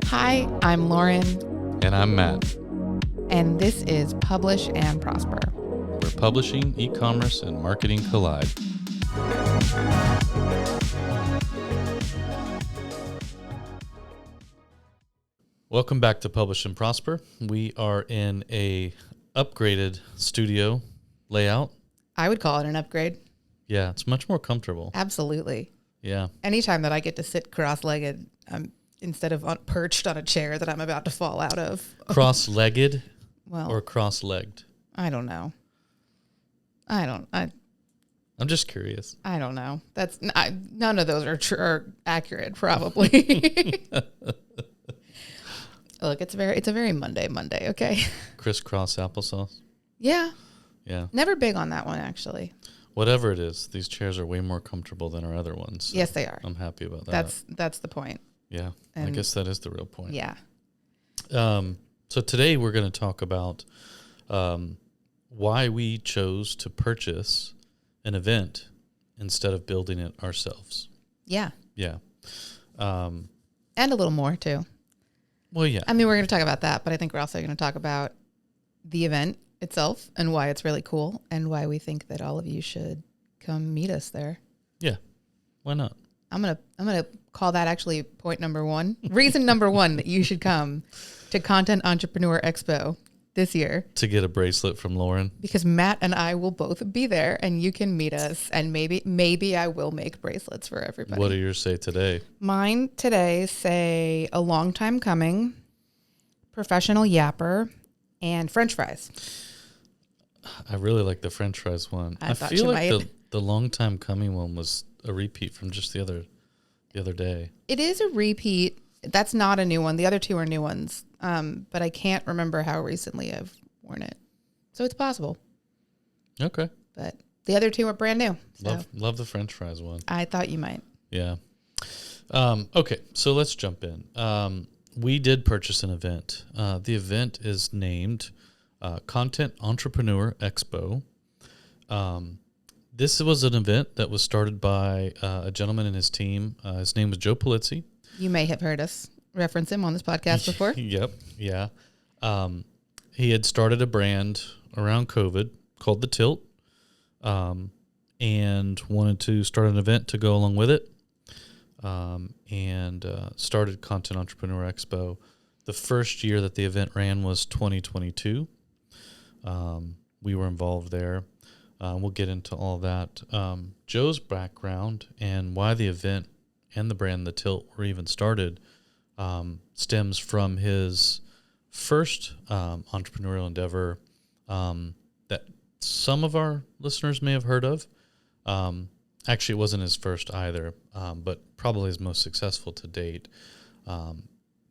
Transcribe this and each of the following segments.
Hi, I'm Lauren, And I'm Matt. and this is Publish and Prosper. Where publishing, e-commerce, and marketing collide. Welcome back to Publish and Prosper. We are in a upgraded studio layout. I would call it an upgrade. Yeah, it's much more comfortable. Absolutely. Yeah. Anytime that I get to sit cross-legged instead of perched on a chair that I'm about to fall out of. Cross-legged Well, or cross-legged? I don't know. I'm just curious. I don't know. That's none of those are accurate, probably. Look, it's a very Monday, okay? Crisscross applesauce? Yeah. Yeah. Never big on that one, actually. Whatever it is, these chairs are way more comfortable than our other ones. So yes, they are. I'm happy about that. That's the point. Yeah. And I guess that is the real point. Yeah. So today we're going to talk about why we chose to purchase an event instead of building it ourselves. Yeah. Yeah. And a little more, too. Well, yeah. I mean, we're going to talk about that, but I think we're also going to talk about the event itself and why it's really cool and why we think that all of you should come meet us there. Yeah. Why not? I'm going to call that actually point number one. Reason number one that you should come to Content Entrepreneur Expo this year. To get a bracelet from Lauren. Because Matt and I will both be there and you can meet us, and maybe I will make bracelets for everybody. What do yours say today? Mine today say a long time coming, professional yapper, and French fries. I really like the French fries one. I thought you feel like might. the long time coming one was a repeat from just the other day. It is a repeat. That's not a new one. The other two are new ones. But I can't remember how recently I've worn it. So it's possible. Okay. But the other two are brand new. So Love the French fries one. I thought you might. Yeah. Okay, so let's jump in. We did purchase an event. The event is named Content Entrepreneur Expo. This was an event that was started by a gentleman and his team. His name was Joe Polizzi. You may have heard us reference him on this podcast before. Yep, yeah. He had started a brand around COVID called The Tilt, and wanted to start an event to go along with it, and started Content Entrepreneur Expo. The first year that the event ran was 2022. We were involved there. We'll get into all that. Joe's background and why the event and the brand The Tilt were even started stems from his first entrepreneurial endeavor that some of our listeners may have heard of. Actually, it wasn't his first either, but probably his most successful to date.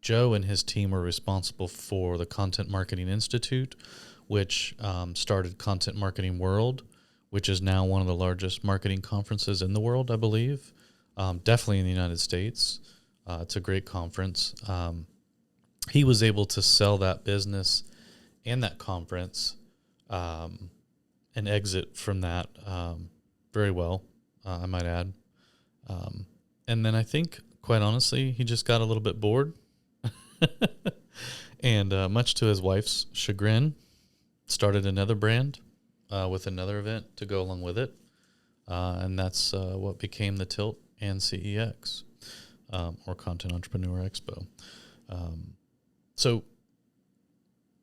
Joe and his team were responsible for the Content Marketing Institute, which started Content Marketing World, which is now one of the largest marketing conferences in the world, I believe. Definitely in the United States. It's a great conference. He was able to sell that business and that conference and exit from that very well, I might add. And then I think, quite honestly, he just got a little bit bored. And much to his wife's chagrin, started another brand with another event to go along with it. And that's what became The Tilt and CEX, or Content Entrepreneur Expo. So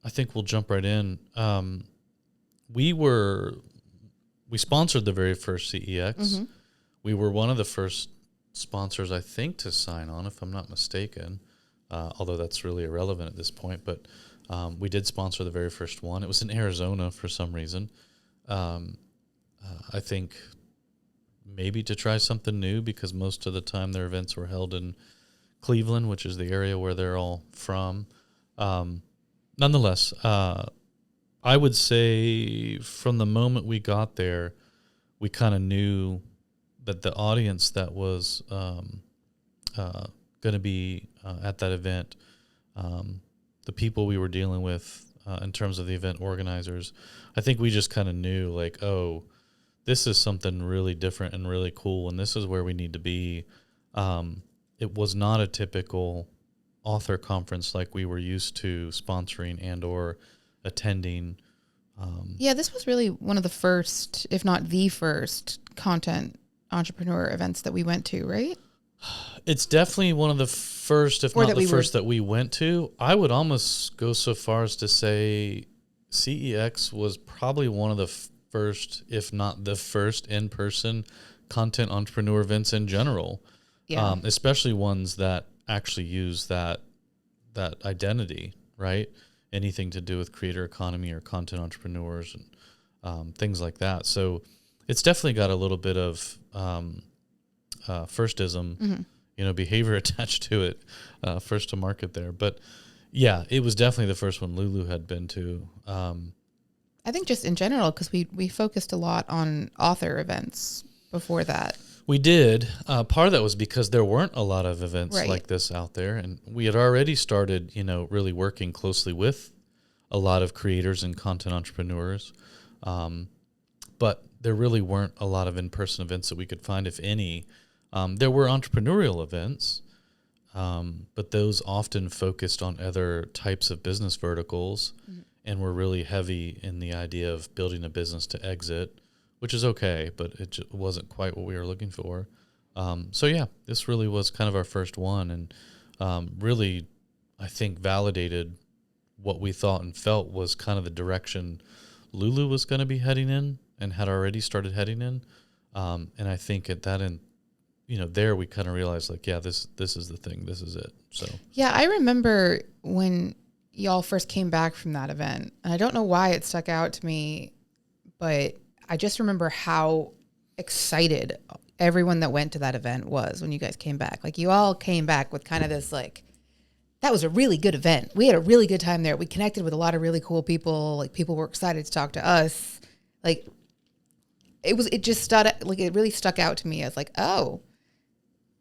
I think we'll jump right in. We sponsored the very first CEX. Mm-hmm. We were one of the first sponsors, I think, to sign on, if I'm not mistaken, although that's really irrelevant at this point. But we did sponsor the very first one. It was in Arizona for some reason. I think maybe to try something new, because most of the time their events were held in Cleveland, which is the area where they're all from. Nonetheless, I would say from the moment we got there, we kind of knew that the audience that was going to be at that event, the people we were dealing with in terms of the event organizers, I think we just kind of knew, like, oh, this is something really different and really cool, and this is where we need to be. It was not a typical author conference like we were used to sponsoring and or attending. Yeah, this was really one of the first, if not the first, content entrepreneur events that we went to, right? It's definitely one of the first, if Or not that the we first that we went to. I would almost go so far as to say CEX was probably one of the first, if not the first, in-person content entrepreneur events in general. Yeah. Especially ones that actually use that identity, right? Anything to do with creator economy or content entrepreneurs and things like that. So it's definitely got a little bit of firstism, behavior attached to it, first to market there. But yeah, it was definitely the first one Lulu had been to. I think just in general, because we focused a lot on author events before that. We did. Part of that was because there weren't a lot of events Right. like this out there. And we had already started, really working closely with a lot of creators and content entrepreneurs. But there really weren't a lot of in-person events that we could find, if any. There were entrepreneurial events, but those often focused on other types of business verticals and were really heavy in the idea of building a business to exit, which is okay, but it wasn't quite what we were looking for. So yeah, this really was kind of our first one, and really, I think, validated what we thought and felt was kind of the direction Lulu was going to be heading in and had already started heading in. And I think at that end, there we kind of realized, like, yeah, this is the thing. This is it. So yeah, I remember when y'all first came back from that event, and I don't know why it stuck out to me, but I just remember how excited everyone that went to that event was when you guys came back. Like, you all came back with kind of this, like, that was a really good event. We had a really good time there. We connected with a lot of really cool people. Like, people were excited to talk to us. Like, it really stuck out to me as like, oh,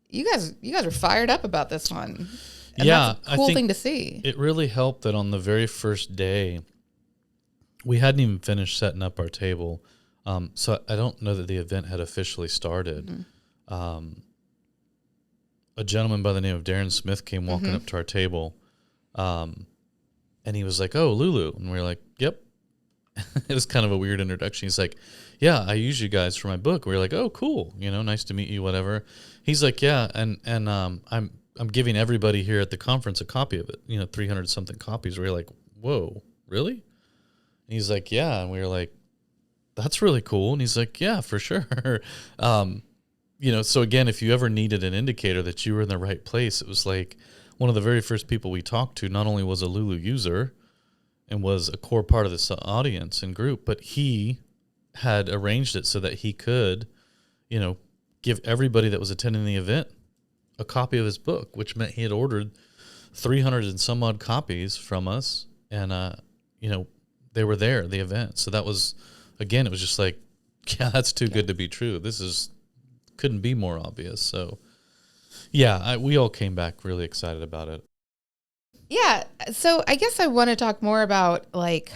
you guys are fired up about this one. And yeah, that's a cool thing to see. It really helped that on the very first day, we hadn't even finished setting up our table. So I don't know that the event had officially started. A gentleman by the name of Darren Smith came walking up to our table, and he was like, "Oh, Lulu," and we were like, "Yep." It was kind of a weird introduction. He's like, "Yeah, I use you guys for my book." We were like, "Oh, cool. Nice to meet you. Whatever." He's like, "Yeah, and I'm giving everybody here at the conference a copy of it. 300 something copies." We were like, "Whoa, really?" And he's like, "Yeah," and we were like, "That's really cool." And he's like, "Yeah, for sure." So again, if you ever needed an indicator that you were in the right place, it was like one of the very first people we talked to not only was a Lulu user and was a core part of this audience and group, but he had arranged it so that he could, give everybody that was attending the event a copy of his book, which meant he had ordered 300 and some odd copies from us. And, they were there at the event. So that was, again, it was just like, yeah, that's too good to be true. Couldn't be more obvious. So yeah, we all came back really excited about it. Yeah. So I guess I want to talk more about, like,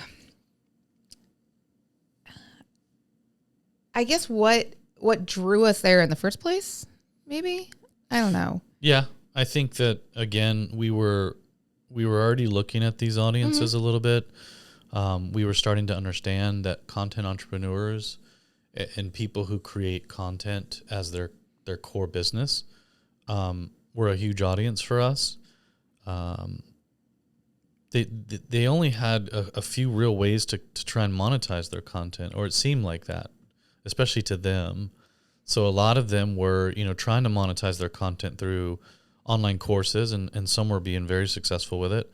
I guess what drew us there in the first place, maybe? I don't know. Yeah. I think that, again, we were already looking at these audiences a little bit. We were starting to understand that content entrepreneurs and people who create content as their core business were a huge audience for us. They only had a few real ways to try and monetize their content, or it seemed like that, especially to them. So a lot of them were, trying to monetize their content through online courses, and some were being very successful with it.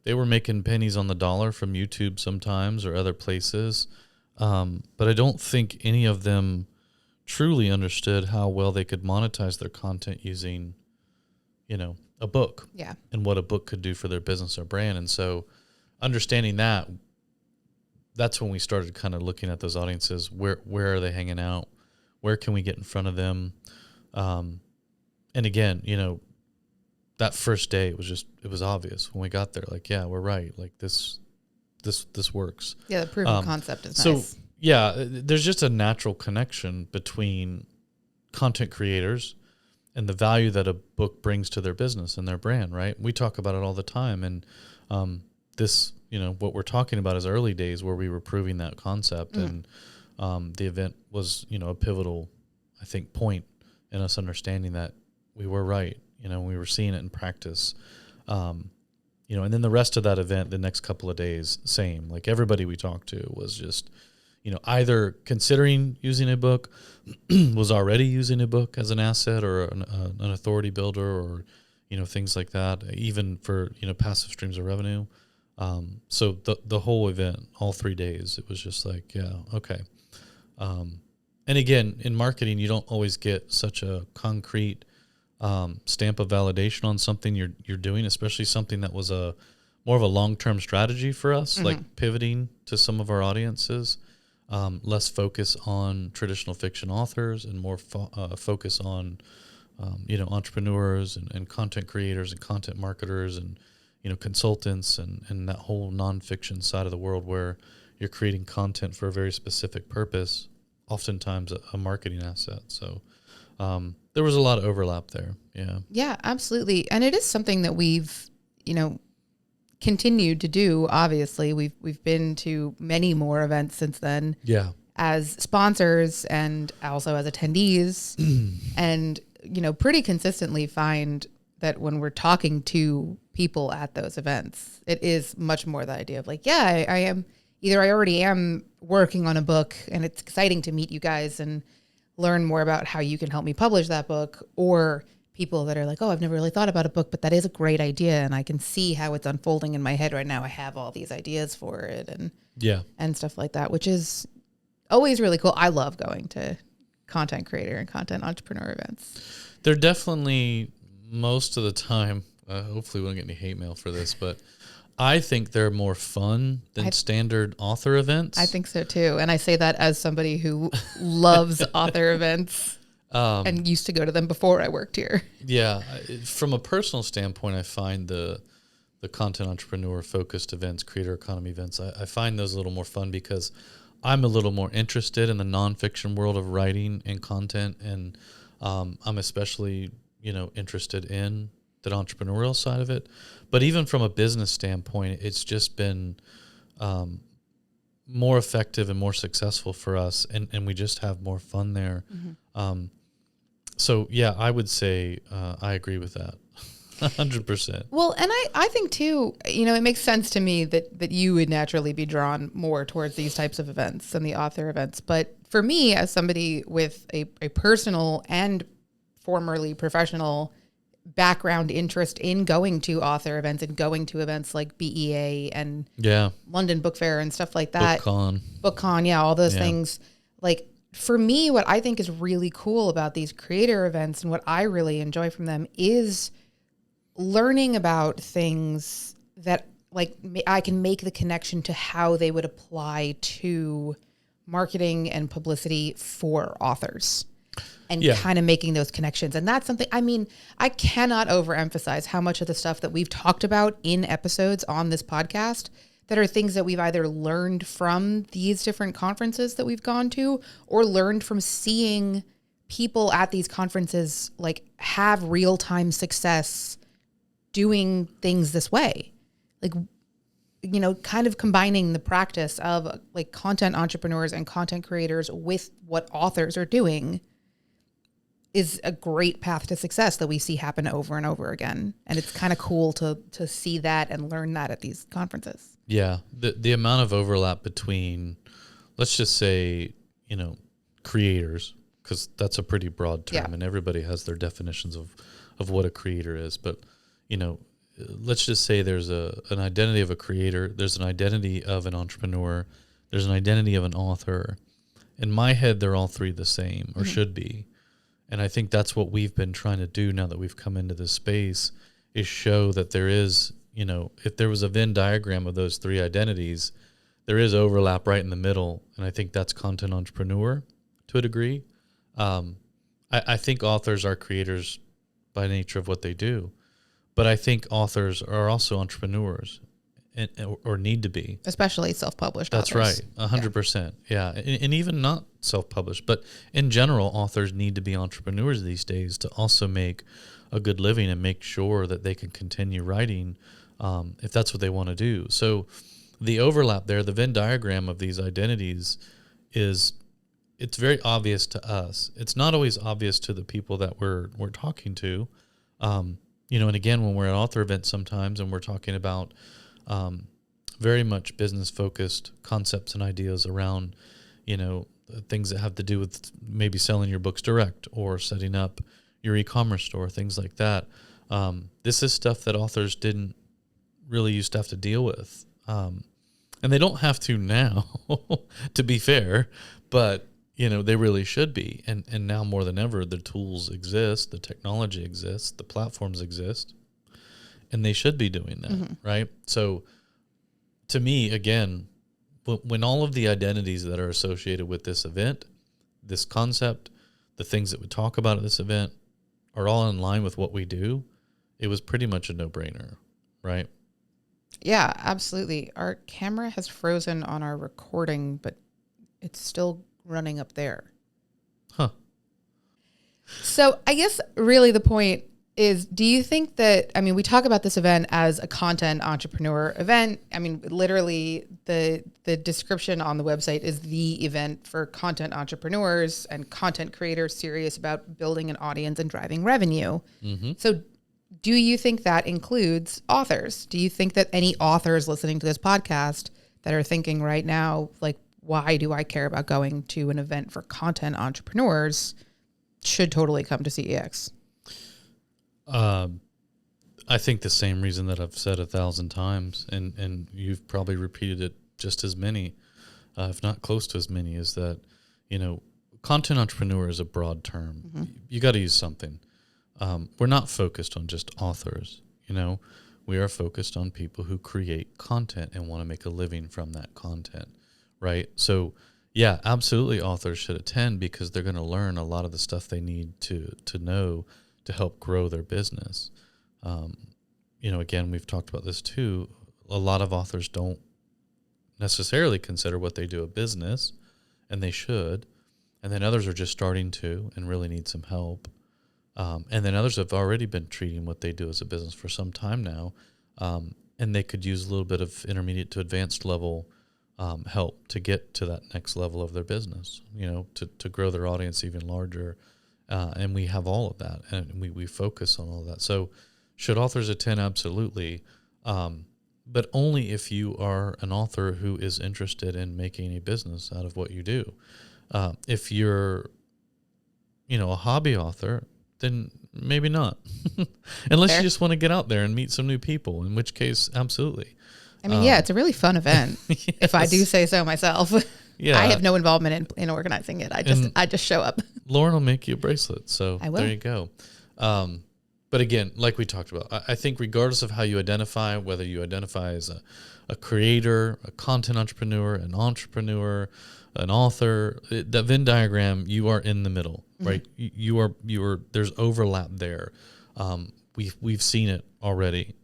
They were making pennies on the dollar from YouTube sometimes or other places. But I don't think any of them truly understood how well they could monetize their content using, a book. Yeah. And what a book could do for their business or brand. And so understanding that's when we started kind of looking at those audiences. Where are they hanging out? Where can we get in front of them? And again, that first day, it was obvious when we got there, like, yeah, we're right. Like this works. Yeah, the proof of concept is so, nice. Yeah, there's just a natural connection between content creators the value that a book brings to their business and their brand, right? We talk about it all the time. And this, what we're talking about is early days where we were proving that concept. And the event was, a pivotal, I think, point in us understanding that we were right. We were seeing it in practice. And then the rest of that event, the next couple of days, same. Like everybody we talked to was just, either considering using a book, was already using a book as an asset or an authority builder, or things like that, even for passive streams of revenue. So the whole event, all 3 days, it was just like, yeah, okay. And again, in marketing, you don't always get such a concrete stamp of validation on something you're doing, especially something that was more of a long-term strategy for us, like pivoting to some of our audiences. Less focus on traditional fiction authors and more focus on, entrepreneurs and content creators and content marketers and, consultants and that whole nonfiction side of the world where you're creating content for a very specific purpose, oftentimes a marketing asset. So there was a lot of overlap there. Yeah. Yeah, absolutely. And it is something that we've, continued to do. Obviously, we've been to many more events since then. Yeah. As sponsors and also as attendees, and pretty consistently find that when we're talking to people at those events, it is much more the idea of like, yeah, I am either I already am working on a book and it's exciting to meet you guys and learn more about how you can help me publish that book, or people that are like, oh, I've never really thought about a book, but that is a great idea. And I can see how it's unfolding in my head right now. I have all these ideas for it and stuff like that, which is always really cool. I love going to content creator and content entrepreneur events. They're definitely, most of the time, hopefully we won't get any hate mail for this, but I think they're more fun than standard author events. I think so too. And I say that as somebody who loves author events. And used to go to them before I worked here. Yeah. From a personal standpoint, I find the content entrepreneur focused events, creator economy events, I find those a little more fun because I'm a little more interested in the nonfiction world of writing and content. And I'm especially, interested in the entrepreneurial side of it. But even from a business standpoint, it's just been more effective and more successful for us. And we just have more fun there. Mm-hmm. So, yeah, I would say I agree with that 100%. Well, and I think, too, it makes sense to me that you would naturally be drawn more towards these types of events than the author events. But for me, as somebody with a personal and formerly professional background interest in going to author events and going to events like BEA and London Book Fair and stuff like that. BookCon, yeah, all those things. Like, for me, what I think is really cool about these creator events and what I really enjoy from them is learning about things that like I can make the connection to how they would apply to marketing and publicity for authors and kind of making those connections. And that's something, I cannot overemphasize how much of the stuff that we've talked about in episodes on this podcast that are things that we've either learned from these different conferences that we've gone to or learned from seeing people at these conferences like have real-time success doing things this way. Like, kind of combining the practice of like content entrepreneurs and content creators with what authors are doing is a great path to success that we see happen over and over again. And it's kind of cool to see that and learn that at these conferences. Yeah. The amount of overlap between, let's just say, creators, because that's a pretty broad term and everybody has their definitions of what a creator is. But, let's just say there's an identity of a creator. There's an identity of an entrepreneur. There's an identity of an author. In my head, they're all three the same or should be. And I think that's what we've been trying to do now that we've come into this space is show that there is, if there was a Venn diagram of those three identities, there is overlap right in the middle. And I think that's content entrepreneur to a degree. I think authors are creators by nature of what they do. But I think authors are also entrepreneurs. or need to be. Especially self-published That's authors. right, 100%. Yeah, and even not self-published, but in general, authors need to be entrepreneurs these days to also make a good living and make sure that they can continue writing if that's what they want to do. So the overlap there, the Venn diagram of these identities it's very obvious to us. It's not always obvious to the people that we're talking to. And again, when we're at author events sometimes and we're talking about very much business-focused concepts and ideas around, things that have to do with maybe selling your books direct or setting up your e-commerce store, things like that. This is stuff that authors didn't really used to have to deal with. And they don't have to now, to be fair, but they really should be. And now more than ever, the tools exist, the technology exists, the platforms exist, and they should be doing that, right? So to me, again, when all of the identities that are associated with this event, this concept, the things that we talk about at this event are all in line with what we do, it was pretty much a no-brainer, right? Yeah, absolutely. Our camera has frozen on our recording, but it's still running up there. Huh. So I guess really the point is, do you think that, we talk about this event as a content entrepreneur event. Literally the description on the website is the event for content entrepreneurs and content creators serious about building an audience and driving revenue. Mm-hmm. So do you think that includes authors? Do you think that any authors listening to this podcast that are thinking right now, like, why do I care about going to an event for content entrepreneurs, should totally come to CEX? I think the same reason that I've said 1,000 times, and you've probably repeated it just as many, if not close to as many, is that, content entrepreneur is a broad term. Mm-hmm. You got to use something. We're not focused on just authors, we are focused on people who create content and want to make a living from that content, right? So yeah, absolutely authors should attend because they're going to learn a lot of the stuff they need to know to help grow their business. Again, we've talked about this too. A lot of authors don't necessarily consider what they do a business, and they should. And then others are just starting to and really need some help. And then others have already been treating what they do as a business for some time now, and they could use a little bit of intermediate to advanced level help to get to that next level of their business, to grow their audience even larger. And we have all of that, and we focus on all of that. So should authors attend? Absolutely. But only if you are an author who is interested in making a business out of what you do. If you're, a hobby author, then maybe not. Unless you just want to get out there and meet some new people, in which case, absolutely. It's a really fun event, yes. If I do say so myself. Yeah. I have no involvement in organizing it. I just show up. Lauren will make you a bracelet, so I will. There you go. But again, like we talked about, I think regardless of how you identify, whether you identify as a creator, a content entrepreneur, an author, that Venn diagram, you are in the middle, right? You are. There's overlap there. We've seen it already.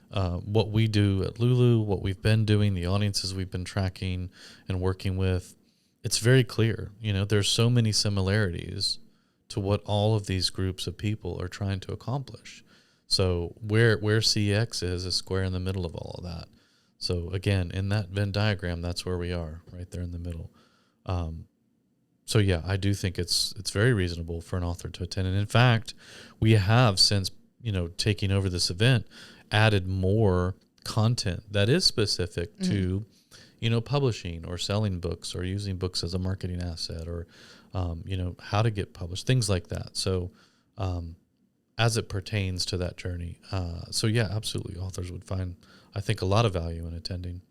What we do at Lulu, what we've been doing, the audiences we've been tracking and working with, it's very clear. There's so many similarities to what all of these groups of people are trying to accomplish. So where CX is square in the middle of all of that. So again, in that Venn diagram, that's where we are, right there in the middle. So yeah, I do think it's very reasonable for an author to attend. And in fact, we have, since taking over this event, added more content that is specific to publishing or selling books or using books as a marketing asset or how to get published, things like that. So as it pertains to that journey. So yeah, absolutely. Authors would find, I think, a lot of value in attending.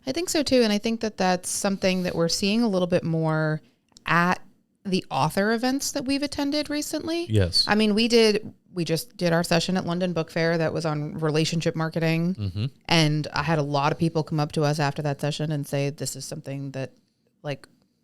I think so too. And I think that that's something that we're seeing a little bit more at the author events that we've attended recently. Yes. We just did our session at London Book Fair that was on relationship marketing. Mm-hmm. And I had a lot of people come up to us after that session and say, this is something that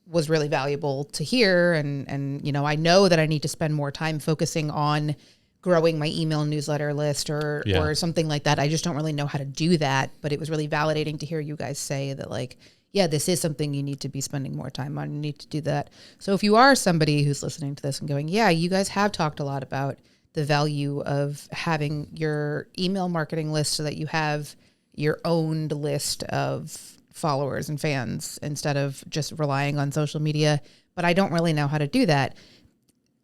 was really valuable to hear. And I know that I need to spend more time focusing on growing my email newsletter list or something like that. I just don't really know how to do that. But it was really validating to hear you guys say that, like, yeah, this is something you need to be spending more time on. You need to do that. So if you are somebody who's listening to this and going, yeah, you guys have talked a lot about the value of having your email marketing list so that you have your owned list of followers and fans instead of just relying on social media. But I don't really know how to do that.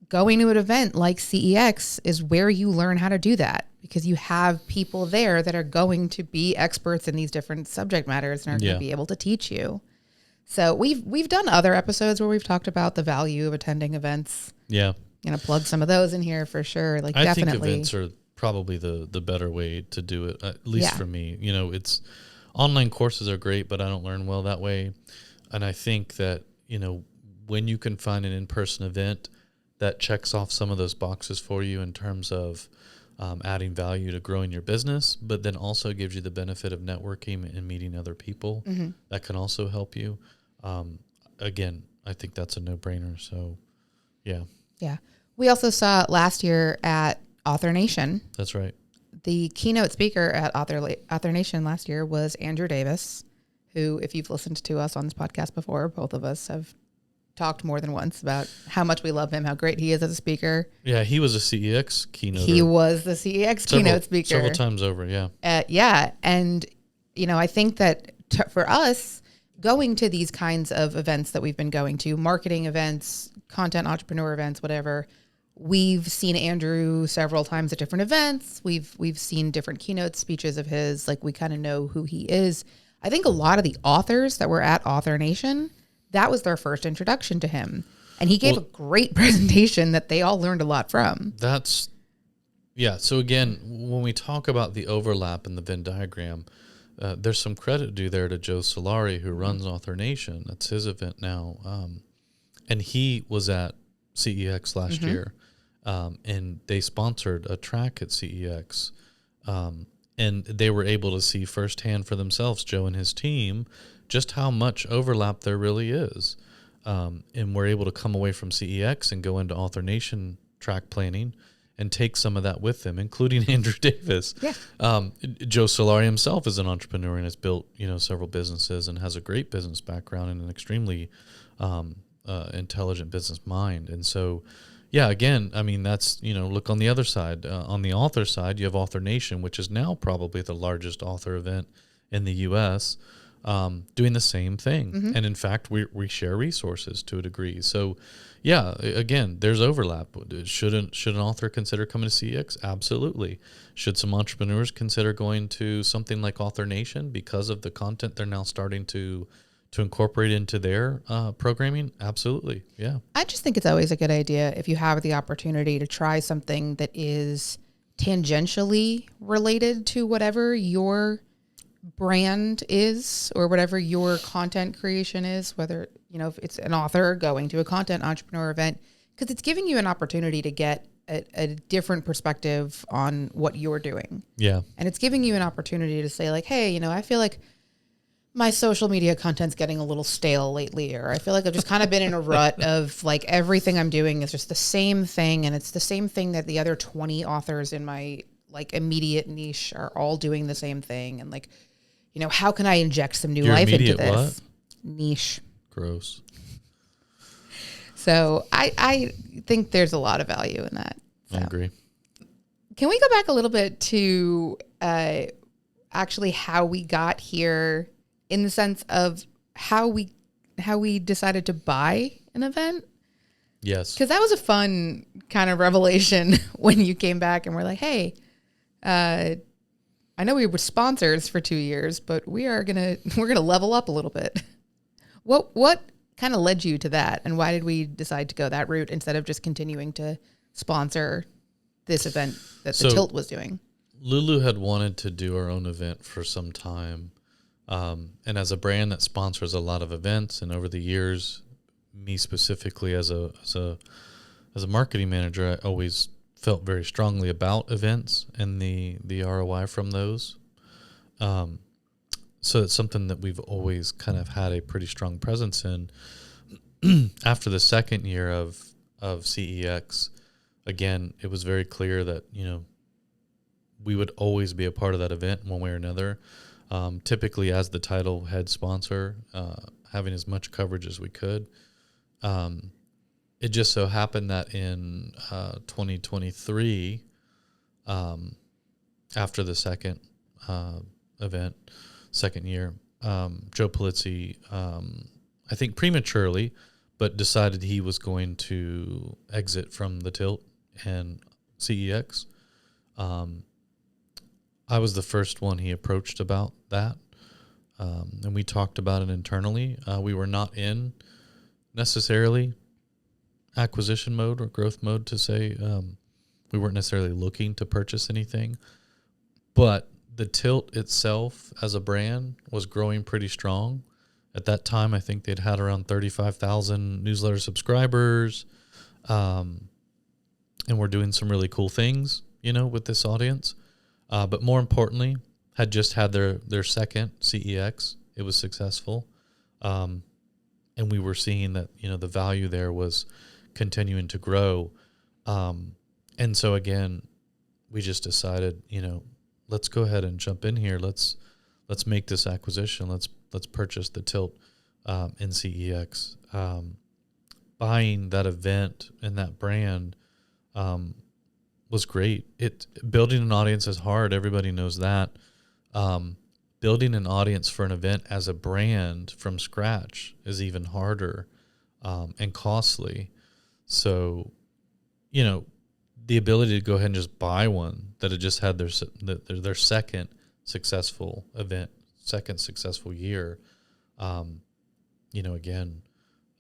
Going to an event like CEX is where you learn how to do that, because you have people there that are going to be experts in these different subject matters and are going to be able to teach you. So we've done other episodes where we've talked about the value of attending events. Yeah. Gonna plug some of those in here for sure. Like, I definitely. think events are probably the better way to do it, at least for me. You know, it's online courses are great, but I don't learn well that way. And I think that, you know, when you can find an in-person event that checks off some of those boxes for you in terms of adding value to growing your business, but then also gives you the benefit of networking and meeting other people, that can also help you. Again, I think that's a no-brainer. So, yeah. Yeah. We also saw last year at Author Nation. That's right. The keynote speaker at Author Nation last year was Andrew Davis, who, if you've listened to us on this podcast before, both of us have talked more than once about how much we love him, how great he is as a speaker. Yeah, he was a CEX keynote. He was the CEX keynote speaker. Several times over, yeah. Yeah. And, you know, I think that for us, going to these kinds of events that we've been going to, marketing events, content entrepreneur events, whatever, we've seen Andrew several times at different events. We've seen different keynote speeches of his. Like, we kind of know who he is. I think a lot of the authors that were at Author Nation, that was their first introduction to him. And he gave a great presentation that they all learned a lot from. So again, when we talk about the overlap in the Venn diagram, there's some credit due there to Joe Solari, who runs Author Nation. That's his event now. And he was at CEX last year. And they sponsored a track at CEX. And they were able to see firsthand for themselves, Joe and his team, just how much overlap there really is. And we're able to come away from CEX and go into Author Nation track planning and take some of that with them, including Andrew Davis. Yeah. Joe Solari himself is an entrepreneur and has built, several businesses and has a great business background and an extremely intelligent business mind. And so, yeah, again, I mean, that's, look on the other side. On the author side, you have Author Nation, which is now probably the largest author event in the U.S., doing the same thing. And in fact, we share resources to a degree. So yeah, again, there's overlap. Should an author consider coming to CEX? Absolutely. Should some entrepreneurs consider going to something like Author Nation because of the content they're now starting to incorporate into their programming? Absolutely. Yeah. I just think it's always a good idea if you have the opportunity to try something that is tangentially related to whatever your brand is or whatever your content creation is, whether, if it's an author going to a content entrepreneur event, because it's giving you an opportunity to get a different perspective on what you're doing. Yeah. And it's giving you an opportunity to say, like, hey, I feel like my social media content's getting a little stale lately, or I feel like I've just kind of been in a rut of, like, everything I'm doing is just the same thing, and it's the same thing that the other 20 authors in my, like, immediate niche are all doing the same thing. And, like, how can I inject some new life into this? What? Niche. Gross. So I think there's a lot of value in that. So. I agree. Can we go back a little bit to actually how we got here, in the sense of how we decided to buy an event? Yes. Because that was a fun kind of revelation when you came back and were like, hey, I know we were sponsors for 2 years, but we're gonna level up a little bit. What kind of led you to that, and why did we decide to go that route instead of just continuing to sponsor this event that the Tilt was doing? Lulu had wanted to do our own event for some time, and as a brand that sponsors a lot of events, and over the years, me specifically as a marketing manager, I always felt very strongly about events and the ROI from those. So it's something that we've always kind of had a pretty strong presence in. After the second year of CEX, again, it was very clear that, we would always be a part of that event one way or another. Typically as the title head sponsor, having as much coverage as we could. It just so happened that in 2023, after the second event, second year, Joe Polizzi, I think prematurely, but decided he was going to exit from the Tilt and CEX. I was the first one he approached about that, and we talked about it internally. We were not in necessarily acquisition mode or growth mode to say. We weren't necessarily looking to purchase anything, but the Tilt itself as a brand was growing pretty strong. At that time, I think they'd had around 35,000 newsletter subscribers, and we're doing some really cool things, with this audience. But more importantly, had just had their second CEX. It was successful. And we were seeing that, the value there was continuing to grow. And so again, we just decided, let's go ahead and jump in here. Let's make this acquisition. Let's purchase the Tilt in CEX. Buying that event and that brand was great. Building an audience is hard. Everybody knows that. Building an audience for an event as a brand from scratch is even harder and costly. So, the ability to go ahead and just buy one that had just had their second successful event, second successful year, again,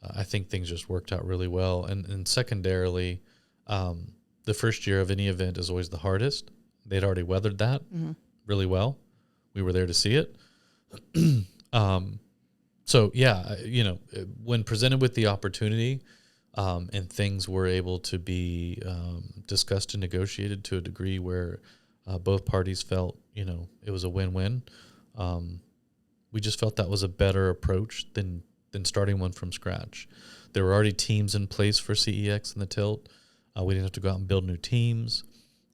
I think things just worked out really well. And secondarily, the first year of any event is always the hardest. They'd already weathered that really well. We were there to see it. So yeah, when presented with the opportunity, and things were able to be discussed and negotiated to a degree where both parties felt, it was a win-win. We just felt that was a better approach than starting one from scratch. There were already teams in place for CEX and the Tilt. We didn't have to go out and build new teams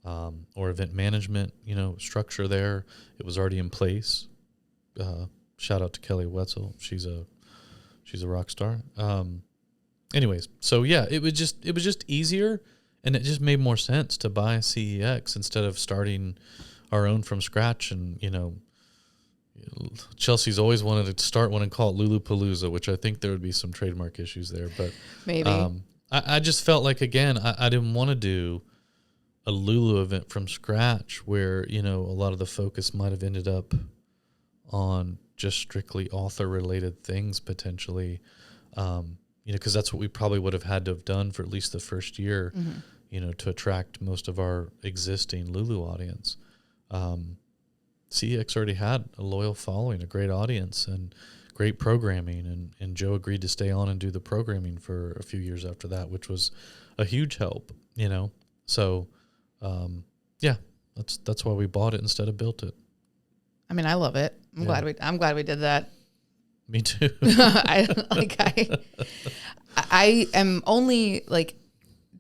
or event management, structure there. It was already in place. Shout out to Kelly Wetzel. She's a rock star. Anyways, so yeah, it was just easier, and it just made more sense to buy a CEX instead of starting our own from scratch. And Chelsea's always wanted to start one and call it Lulu Palooza, which I think there would be some trademark issues there. But maybe I just felt like, again, I didn't want to do a Lulu event from scratch where a lot of the focus might have ended up on just strictly author related things potentially. Because that's what we probably would have had to have done for at least the first year, to attract most of our existing Lulu audience. CEX already had a loyal following, a great audience, and great programming. And Joe agreed to stay on and do the programming for a few years after that, which was a huge help, So, yeah, that's why we bought it instead of built it. I mean, I love it. I'm glad we did that. Me too. I am only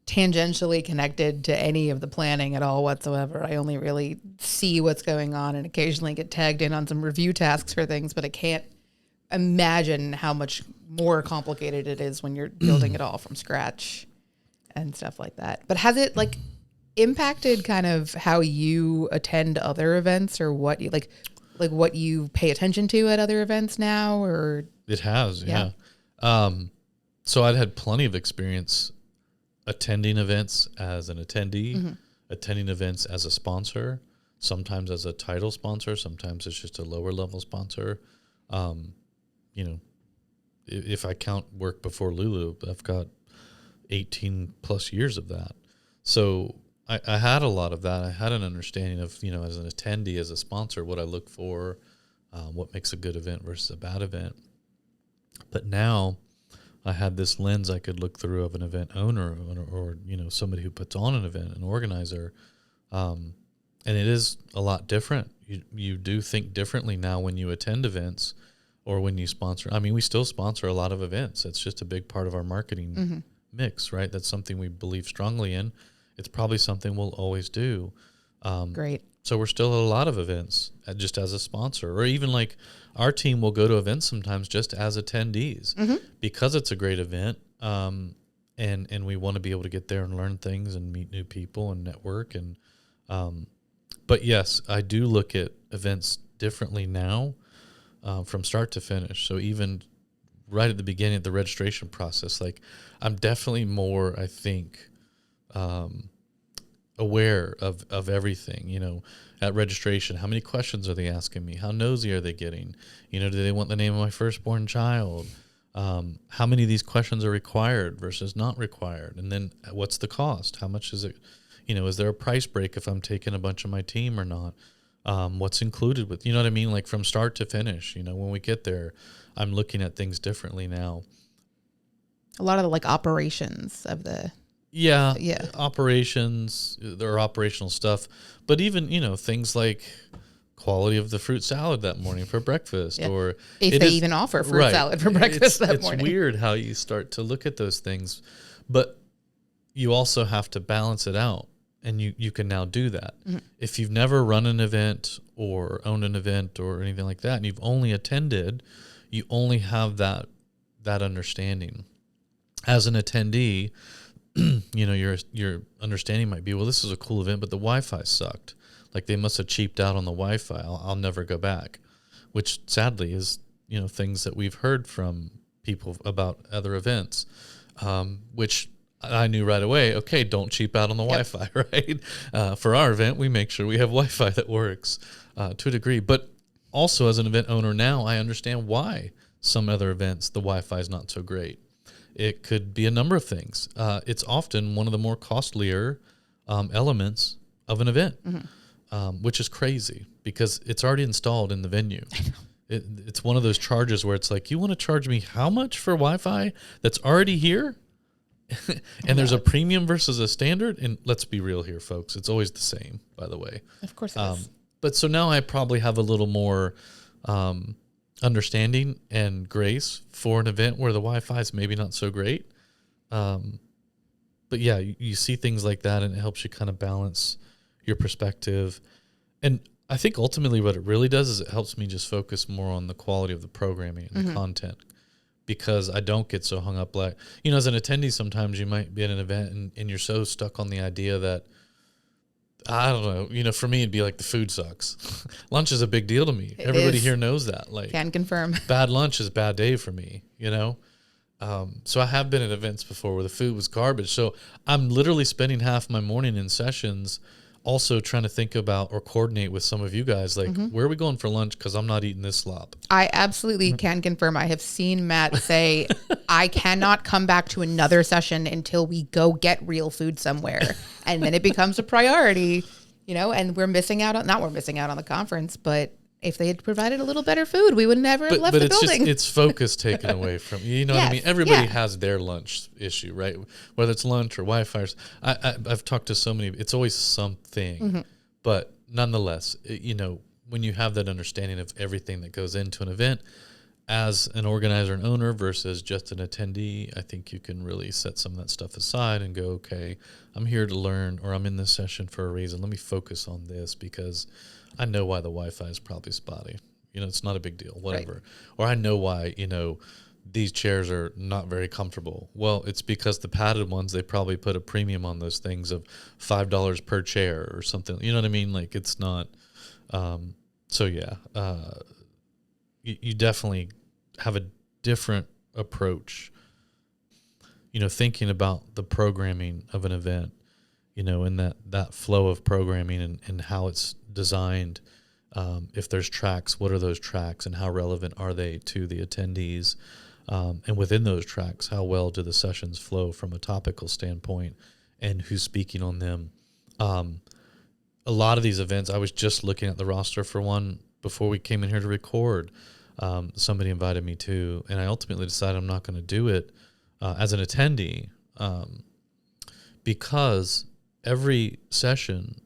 tangentially connected to any of the planning at all whatsoever. I only really see what's going on and occasionally get tagged in on some review tasks for things, but I can't imagine how much more complicated it is when you're building it all from scratch and stuff like that. But has it impacted kind of how you attend other events, or what you what you pay attention to at other events now? Or it has, yeah. So I'd had plenty of experience attending events as an attendee, attending events as a sponsor, sometimes as a title sponsor, sometimes it's just a lower level sponsor. If I count work before Lulu, I've got 18 plus years of that. So I had a lot of that. I had an understanding of, as an attendee, as a sponsor, what I look for, what makes a good event versus a bad event. But now I had this lens I could look through of an event owner or somebody who puts on an event, an organizer. And it is a lot different. You do think differently now when you attend events or when you sponsor. I mean, we still sponsor a lot of events. It's just a big part of our marketing mix, right? That's something we believe strongly in. It's probably something we'll always do. Great. So we're still at a lot of events just as a sponsor, or even like our team will go to events sometimes just as attendees because it's a great event. And we want to be able to get there and learn things and meet new people and network. And, but yes, I do look at events differently now, from start to finish. So even right at the beginning of the registration process, like I'm definitely more, I think, aware of everything, at registration. How many questions are they asking me? How nosy are they getting? Do they want the name of my firstborn child? How many of these questions are required versus not required? And then what's the cost? How much is it? Is there a price break if I'm taking a bunch of my team or not? What's included with, what I mean? Like from start to finish, when we get there, I'm looking at things differently now. A lot of the like operations of the operations, there are operational stuff, but even things like quality of the fruit salad that morning for breakfast, or if they even offer fruit salad for breakfast that morning. It's weird how you start to look at those things, but you also have to balance it out, and you can now do that. If you've never run an event or owned an event or anything like that, and you've only attended, you only have that understanding. As an attendee, your understanding might be, well, this is a cool event, but the Wi-Fi sucked. Like they must have cheaped out on the Wi-Fi. I'll never go back, which sadly is, things that we've heard from people about other events, which I knew right away, okay, don't cheap out on the Wi-Fi, right? For our event, we make sure we have Wi-Fi that works to a degree. But also as an event owner now, I understand why some other events, the Wi-Fi is not so great. It could be a number of things. It's often one of the more costlier elements of an event, which is crazy because it's already installed in the venue. It's one of those charges where it's like, you want to charge me how much for Wi-Fi that's already here? And there's a premium versus a standard. And let's be real here, folks. It's always the same, by the way. Of course it is. But so now I probably have a little more understanding and grace for an event where the Wi-Fi is maybe not so great. But yeah, you see things like that, and it helps you kind of balance your perspective. And I think ultimately what it really does is it helps me just focus more on the quality of the programming and the content, because I don't get so hung up. Like, as an attendee, sometimes you might be at an event and you're so stuck on the idea that, I don't know, for me, it'd be like the food sucks. Lunch is a big deal to me. Everybody here knows that. Like, can confirm. Bad lunch is a bad day for me, So I have been at events before where the food was garbage. So I'm literally spending half my morning in sessions also trying to think about or coordinate with some of you guys, like, where are we going for lunch? Because I'm not eating this slop. I absolutely can confirm. I have seen Matt say, I cannot come back to another session until we go get real food somewhere. And then it becomes a priority, and we're missing out on, not we're missing out on the conference, but if they had provided a little better food, we would never have left the building. But it's focus taken away from, what I mean? Everybody has their lunch issue, right? Whether it's lunch or Wi-Fi. I've talked to so many, it's always something. But nonetheless, when you have that understanding of everything that goes into an event, as an organizer and owner versus just an attendee, I think you can really set some of that stuff aside and go, okay, I'm here to learn, or I'm in this session for a reason. Let me focus on this because I know why the Wi-Fi is probably spotty. It's not a big deal, whatever. Right. Or I know why, these chairs are not very comfortable. Well, it's because the padded ones, they probably put a premium on those things of $5 per chair or something. You know what I mean? Like, it's not. You definitely have a different approach, thinking about the programming of an event, and that flow of programming and how it's designed. If there's tracks, what are those tracks and how relevant are they to the attendees? And within those tracks, how well do the sessions flow from a topical standpoint and who's speaking on them? A lot of these events, I was just looking at the roster for one before we came in here to record. Somebody invited me to, and I ultimately decided I'm not going to do it as an attendee because every session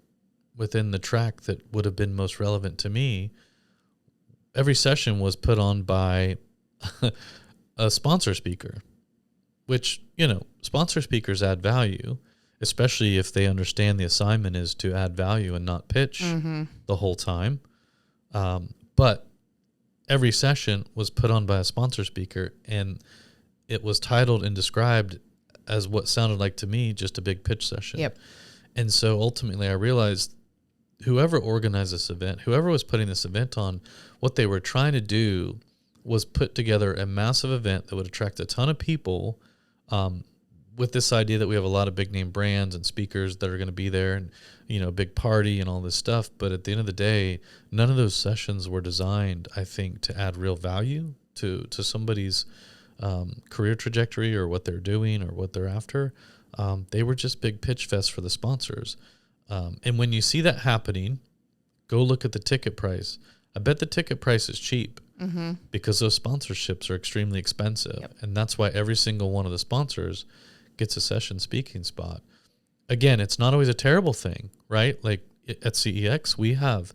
within the track that would have been most relevant to me, every session was put on by a sponsor speaker, which, sponsor speakers add value. especially if they understand the assignment is to add value and not pitch the whole time. But every session was put on by a sponsor speaker, and it was titled and described as what sounded like to me just a big pitch session. Yep. And so ultimately I realized whoever organized this event, whoever was putting this event on, what they were trying to do was put together a massive event that would attract a ton of people, with this idea that we have a lot of big name brands and speakers that are going to be there, and, you know, a big party and all this stuff. But at the end of the day, none of those sessions were designed, I think, to add real value to somebody's career trajectory or what they're doing or what they're after. They were just big pitch fests for the sponsors. And when you see that happening, go look at the ticket price. I bet the ticket price is cheap because those sponsorships are extremely expensive. Yep. And that's why every single one of the sponsors gets a session speaking spot. Again, it's not always a terrible thing, right? Like at CEX, we have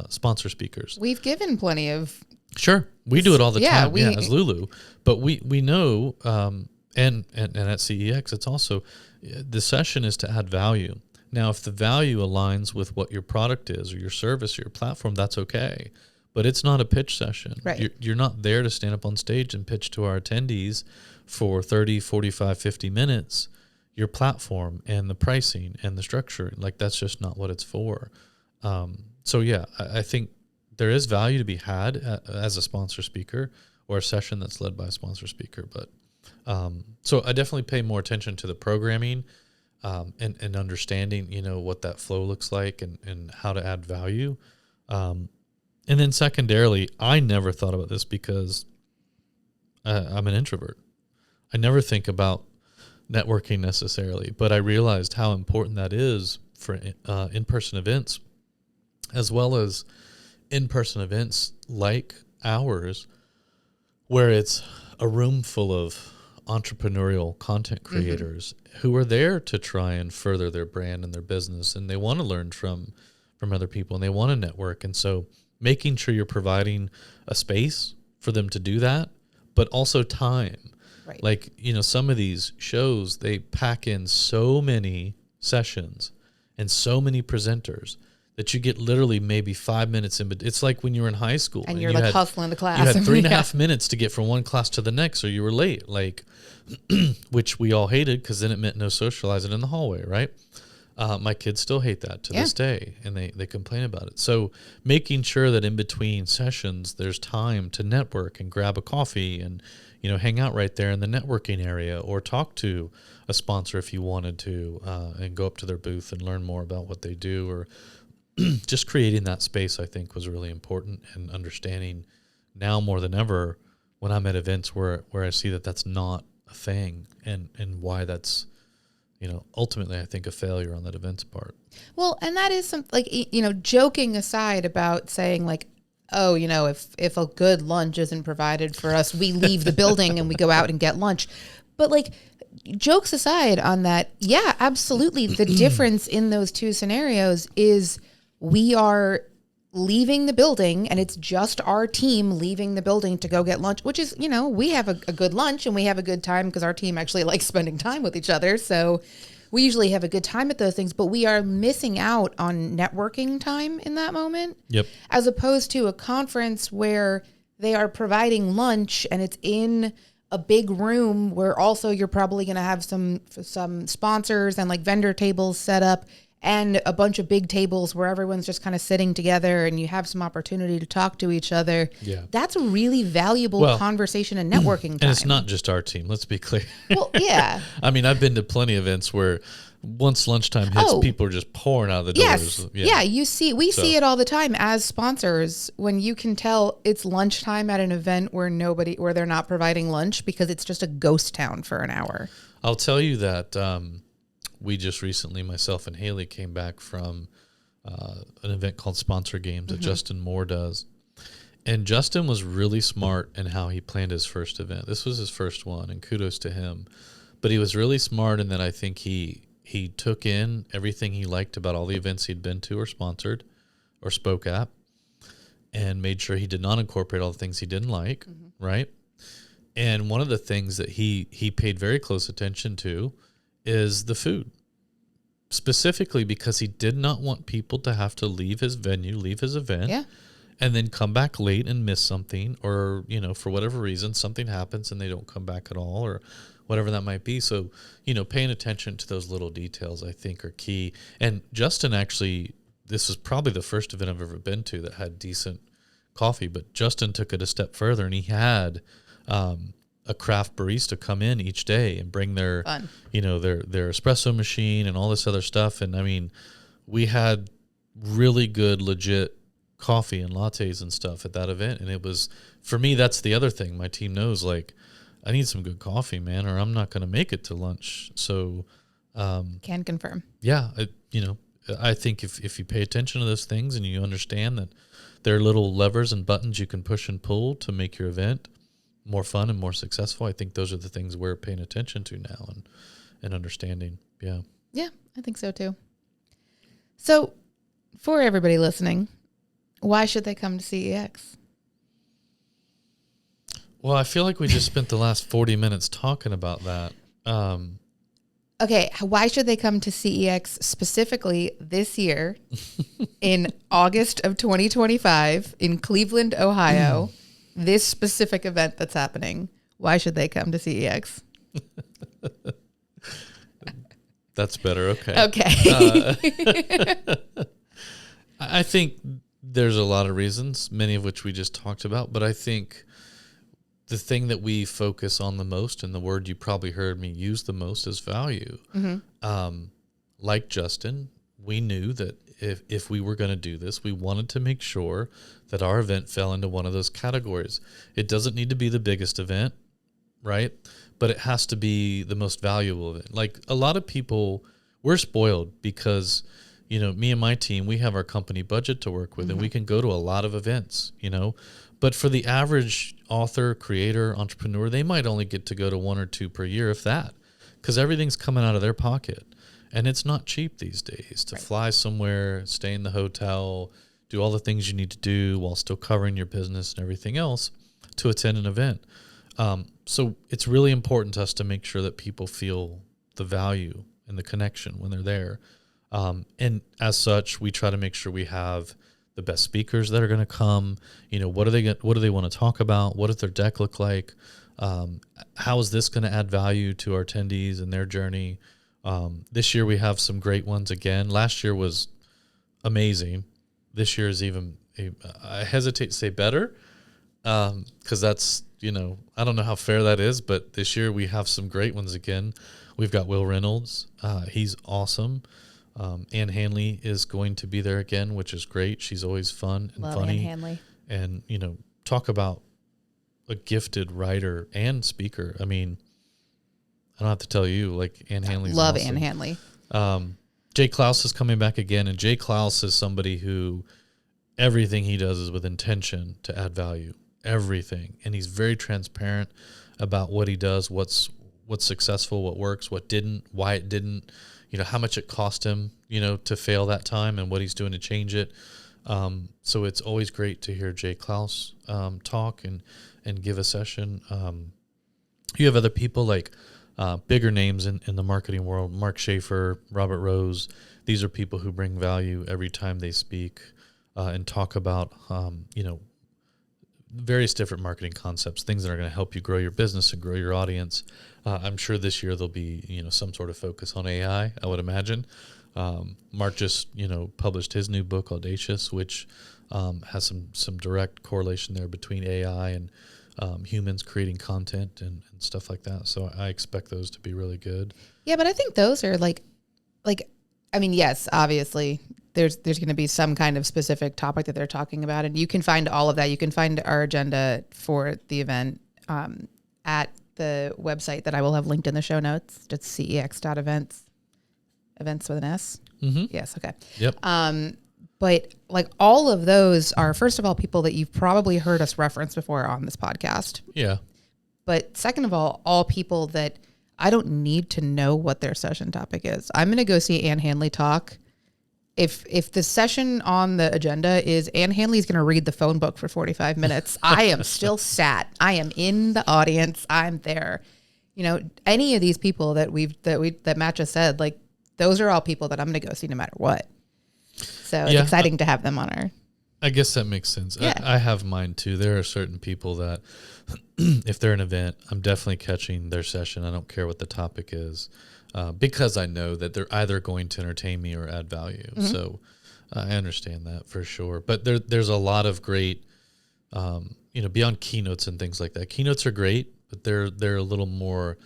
sponsor speakers. We've given plenty of. Sure. We do it all the time as Lulu. But we know, and at CEX, it's also, the session is to add value. Now, if the value aligns with what your product is or your service or your platform, that's okay. But it's not a pitch session. Right. You're not there to stand up on stage and pitch to our attendees for 30, 45, 50 minutes your platform and the pricing and the structure. Like, that's just not what it's for. So, yeah, I think there is value to be had as a sponsor speaker or a session that's led by a sponsor speaker. But so I definitely pay more attention to the programming and understanding, you know, what that flow looks like and how to add value. And then secondarily, I never thought about this because I'm an introvert. I never think about networking necessarily, but I realized how important that is for in-person events, as well as in-person events like ours, where it's a room full of entrepreneurial content creators who are there to try and further their brand and their business, and they want to learn from other people and they want to network. And so making sure you're providing a space for them to do that, but also time. Right. Like, you know, some of these shows, they pack in so many sessions and so many presenters that you get literally maybe 5 minutes in. But it's like when you were in high school And you're like hustling the class. You had 3.5 minutes to get from one class to the next, or you were late, like, which we all hated because then it meant no socializing in the hallway, right? My kids still hate that to this day, and they complain about it. So making sure that in between sessions, there's time to network and grab a coffee and, you know, hang out right there in the networking area, or talk to a sponsor if you wanted to, and go up to their booth and learn more about what they do, or just creating that space, I think, was really important. And understanding now more than ever when I'm at events where I see that that's not a thing, and why that's, you know, ultimately, I think a failure on that events part. Well, and that is some, like, you know, joking aside about saying like, oh, you know, if a good lunch isn't provided for us, we leave the building and we go out and get lunch. But like, jokes aside on that, yeah, absolutely. The difference in those two scenarios is we are leaving the building and it's just our team leaving the building to go get lunch, which is, you know, we have a good lunch and we have a good time because our team actually likes spending time with each other. So we usually have a good time at those things, but we are missing out on networking time in that moment. Yep. As opposed to a conference where they are providing lunch and it's in a big room where also you're probably going to have some sponsors and like vendor tables set up, and a bunch of big tables where everyone's just kind of sitting together and you have some opportunity to talk to each other. Yeah. That's a really valuable conversation and networking time. And it's not just our team, let's be clear. Well, yeah. I mean, I've been to plenty of events where once lunchtime hits, people are just pouring out of the doors. Yeah, we see it all the time as sponsors when you can tell it's lunchtime at an event where they're not providing lunch because it's just a ghost town for an hour. I'll tell you that we just recently, myself and Haley, came back from an event called Sponsor Games that Justin Moore does. And Justin was really smart in how he planned his first event. This was his first one, and kudos to him. But he was really smart in that I think he took in everything he liked about all the events he'd been to or sponsored or spoke at, and made sure he did not incorporate all the things he didn't like, right? And one of the things that he paid very close attention to is the food. Specifically because he did not want people to have to leave his venue, leave his event, and then come back late and miss something, or, for whatever reason, something happens and they don't come back at all, or whatever that might be. So, paying attention to those little details, I think, are key. And Justin actually, this was probably the first event I've ever been to that had decent coffee, but Justin took it a step further, and he had a craft barista come in each day and bring their, their espresso machine and all this other stuff. And I mean, we had really good, legit coffee and lattes and stuff at that event. And it was, for me, that's the other thing. My team knows, like, I need some good coffee, man, or I'm not going to make it to lunch. So, can confirm. Yeah. I think if you pay attention to those things and you understand that there are little levers and buttons you can push and pull to make your event more fun and more successful, I think those are the things we're paying attention to now and understanding. Yeah. Yeah, I think so too. So for everybody listening, why should they come to CEX? Well, I feel like we just spent the last 40 minutes talking about that. Okay, why should they come to CEX specifically this year in August of 2025 in Cleveland, Ohio? This specific event that's happening. Why should they come to CEX? That's better. Okay. Okay. I think there's a lot of reasons, many of which we just talked about, but I think the thing that we focus on the most, and the word you probably heard me use the most, is value. Like Justin, we knew that if we were going to do this, we wanted to make sure that our event fell into one of those categories. It doesn't need to be the biggest event, right? But it has to be the most valuable event. Like, a lot of people, we're spoiled because, me and my team, we have our company budget to work with, and we can go to a lot of events, But for the average author, creator, entrepreneur, they might only get to go to 1 or 2 per year, if that, because everything's coming out of their pocket. And it's not cheap these days to fly somewhere, stay in the hotel, do all the things you need to do while still covering your business and everything else to attend an event. So it's really important to us to make sure that people feel the value and the connection when they're there. And as such, we try to make sure we have the best speakers that are going to come. What do they want to talk about? What does their deck look like? How is this going to add value to our attendees and their journey? This year we have some great ones again. Last year was amazing. This year is even, I hesitate to say better, because that's, I don't know how fair that is, but this year we have some great ones again. We've got Will Reynolds. He's awesome. Ann Hanley is going to be there again, which is great. She's always fun and funny. Ann Hanley. And, talk about a gifted writer and speaker. I mean, I don't have to tell you, like, Ann Hanley's love awesome. Ann Hanley. Jay Klaus is coming back again, and Jay Klaus is somebody who everything he does is with intention to add value. Everything. And he's very transparent about what he does, what's successful, what works, what didn't, why it didn't, how much it cost him, to fail that time, and what he's doing to change it. So it's always great to hear Jay Klaus talk and give a session. You have other people like bigger names in the marketing world, Mark Schaefer, Robert Rose. These are people who bring value every time they speak and talk about, various different marketing concepts, things that are going to help you grow your business and grow your audience. I'm sure this year there'll be, some sort of focus on AI, I would imagine. Mark just, published his new book, Audacious, which has some direct correlation there between AI and humans creating content and stuff like that. So I expect those to be really good. Yeah, but I think those are like, I mean, yes, obviously there's going to be some kind of specific topic that they're talking about, and you can find all of that. You can find our agenda for the event at the website that I will have linked in the show notes. It's cex.events, events with an S. Mm-hmm. Yes. Okay. Yep. But like all of those are, first of all, people that you've probably heard us reference before on this podcast. Yeah. But second of all people that I don't need to know what their session topic is. I'm going to go see Ann Hanley talk. If the session on the agenda is Ann Hanley's going to read the phone book for 45 minutes, I am still sat. I am in the audience. I'm there. any of these people that Matt just said, like, those are all people that I'm going to go see no matter what. So it's exciting to have them on our. I guess that makes sense. Yeah. I have mine too. There are certain people that if they're an event, I'm definitely catching their session. I don't care what the topic is, because I know that they're either going to entertain me or add value. Mm-hmm. So I understand that for sure. But there's a lot of great, beyond keynotes and things like that. Keynotes are great, but they're a little more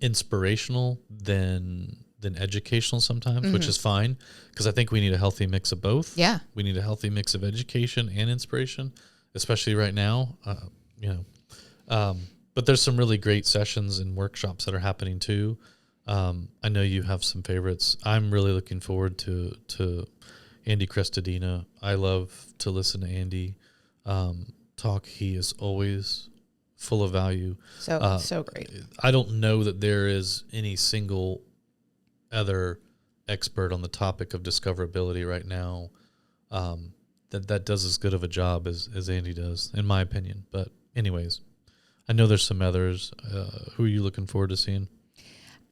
inspirational than educational sometimes, mm-hmm. which is fine, because I think we need a healthy mix of both. Yeah. We need a healthy mix of education and inspiration, especially right now, but there's some really great sessions and workshops that are happening too. I know you have some favorites. I'm really looking forward to Andy Crestodina. I love to listen to Andy talk. He is always full of value. So great. I don't know that there is any single other expert on the topic of discoverability right now that does as good of a job as Andy does, in my opinion. But anyways, I know there's some others. Who are you looking forward to seeing?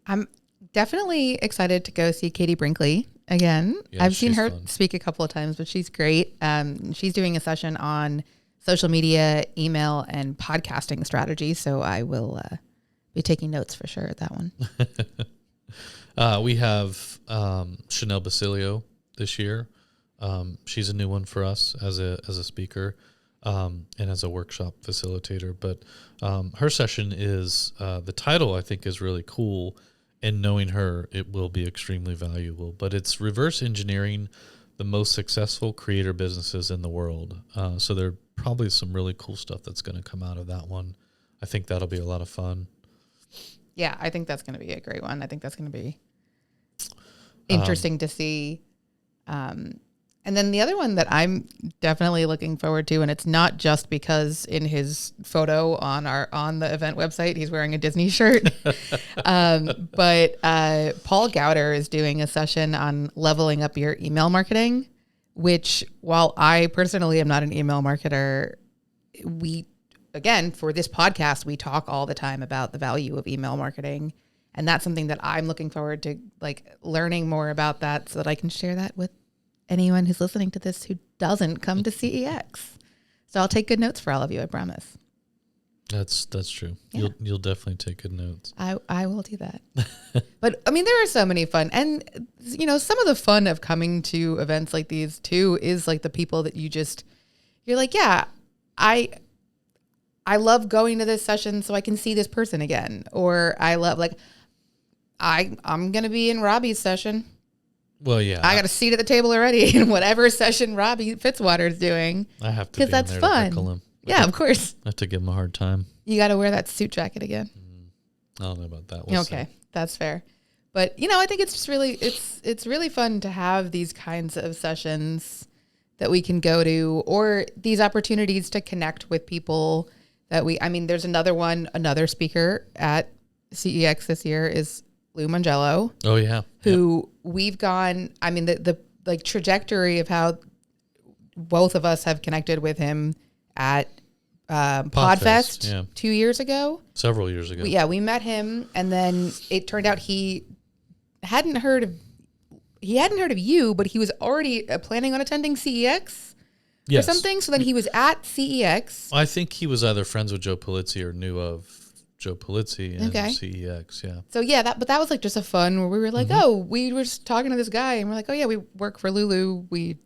I'm definitely excited to go see Katie Brinkley again. Yeah, I've seen her speak a couple of times, but she's great. She's doing a session on social media, email, and podcasting strategy. So I will be taking notes for sure at that one. We have Chanel Basilio this year. She's a new one for us as a speaker and as a workshop facilitator. But her session is the title I think is really cool, and knowing her, it will be extremely valuable. But it's reverse engineering the most successful creator businesses in the world. So there are probably some really cool stuff that's going to come out of that one. I think that'll be a lot of fun. Yeah, I think that's going to be a great one. I think that's going to be interesting to see. And then the other one that I'm definitely looking forward to, and it's not just because in his photo on the event website, he's wearing a Disney shirt, but Paul Gowder is doing a session on leveling up your email marketing, which, while I personally am not an email marketer, again, for this podcast, we talk all the time about the value of email marketing. And that's something that I'm looking forward to, like, learning more about that so that I can share that with anyone who's listening to this who doesn't come to CEX. So I'll take good notes for all of you, I promise. That's true. Yeah. You'll definitely take good notes. I will do that. But I mean, there are so many fun, and some of the fun of coming to events like these too is like the people that you're like, yeah, I love going to this session so I can see this person again. Or I love, like, I'm going to be in Robbie's session. Well, yeah. I got a seat at the table already in whatever session Robbie Fitzwater is doing. I have to, because that's there fun. To him. Yeah, of course. I have to give him a hard time. You got to wear that suit jacket again. I don't know about that. We'll okay, see. That's fair. But I think it's just really, it's really fun to have these kinds of sessions that we can go to, or these opportunities to connect with people that there's another speaker at CEX this year is Lou Mangello. Oh yeah. Who we've gone, the like trajectory of how both of us have connected with him at Podfest 2 years ago. Several years ago. We met him, and then it turned out he hadn't heard of you, but he was already planning on attending CEX or something. So then he was at CEX. I think he was either friends with Joe Polizzi or knew of Joe Polizzi and CEX. Yeah. So but that was like just a fun where we were like, we were just talking to this guy, and we're like, we work for Lulu. We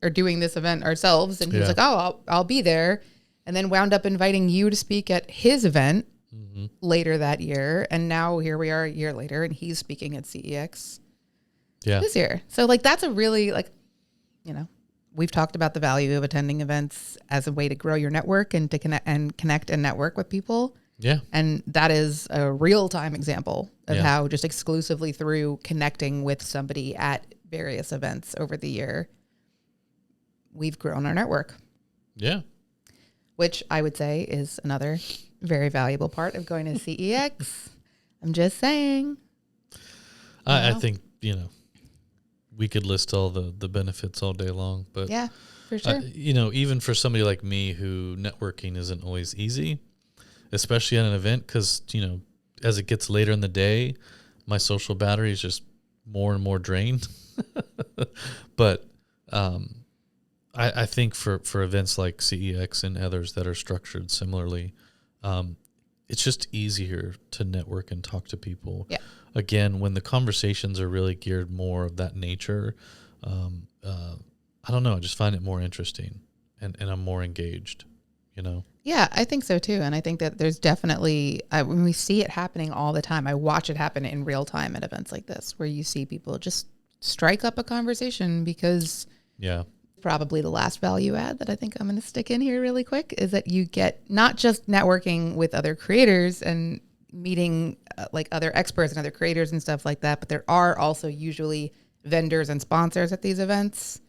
are doing this event ourselves. And he was like, I'll be there. And then wound up inviting you to speak at his event later that year. And now here we are a year later, and he's speaking at CEX this year. So like, that's a really we've talked about the value of attending events as a way to grow your network and to connect and network with people. Yeah. And that is a real-time example of how just exclusively through connecting with somebody at various events over the year, we've grown our network. Yeah. Which I would say is another very valuable part of going to CEX. I'm just saying. I think, we could list all the benefits all day long, but yeah, for sure. Even for somebody like me who networking isn't always easy, especially at an event, because, as it gets later in the day, my social battery is just more and more drained. But I think for events like CEX and others that are structured similarly, it's just easier to network and talk to people. Yeah. Again, when the conversations are really geared more of that nature, I don't know, I just find it more interesting and I'm more engaged, you know? Yeah, I think so too. And I think that there's definitely, when we see it happening all the time, I watch it happen in real time at events like this, where you see people just strike up a conversation because probably the last value add that I think I'm going to stick in here really quick is that you get not just networking with other creators and meeting like other experts and other creators and stuff like that, but there are also usually vendors and sponsors at these events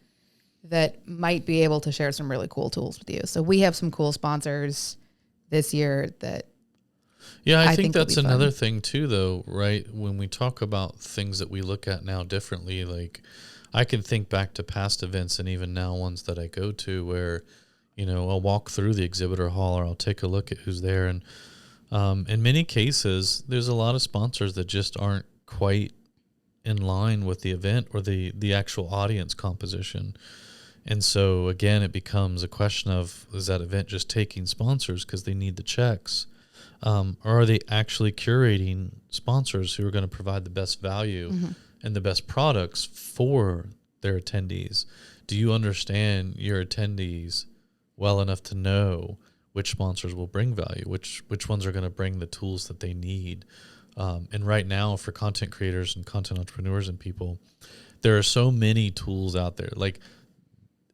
that might be able to share some really cool tools with you. So we have some cool sponsors this year that I think that's another thing too, though, right? When we talk about things that we look at now differently, like I can think back to past events and even now ones that I go to where, you know, I'll walk through the exhibitor hall or I'll take a look at who's there. And in many cases, there's a lot of sponsors that just aren't quite in line with the event or the actual audience composition. And so, again, it becomes a question of, is that event just taking sponsors because they need the checks? Or are they actually curating sponsors who are going to provide the best value and the best products for their attendees? Do you understand your attendees well enough to know which sponsors will bring value, which ones are going to bring the tools that they need? And right now, for content creators and content entrepreneurs and people, there are so many tools out there. Like,